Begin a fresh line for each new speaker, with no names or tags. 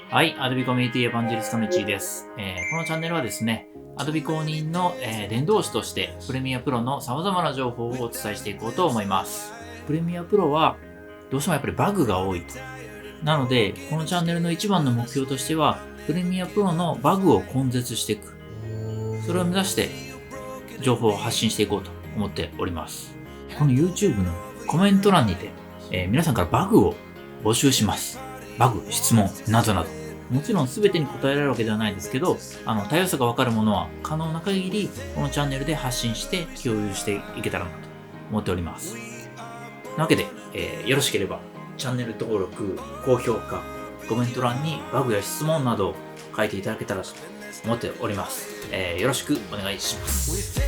はい、Adobe コミュニティエヴァンジェリストの1位です。このチャンネルはですね、Adobe 公認の、伝道師としてプレミアプロの様々な情報をお伝えしていこうと思います。プレミアプロはどうしてもやっぱりバグが多いと。なので、このチャンネルの一番の目標としては、プレミアプロのバグを根絶していく。それを目指して情報を発信していこうと思っております。この YouTube のコメント欄にて、皆さんからバグを募集します。バグ、質問、などなど。もちろん全てに答えられるわけではないですけど、多様さがわかるものは可能な限り、このチャンネルで発信して共有していけたらなと思っております。なわけで、よろしければ、チャンネル登録、高評価、コメント欄にバグや質問などを書いていただけたらと思っております。よろしくお願いします。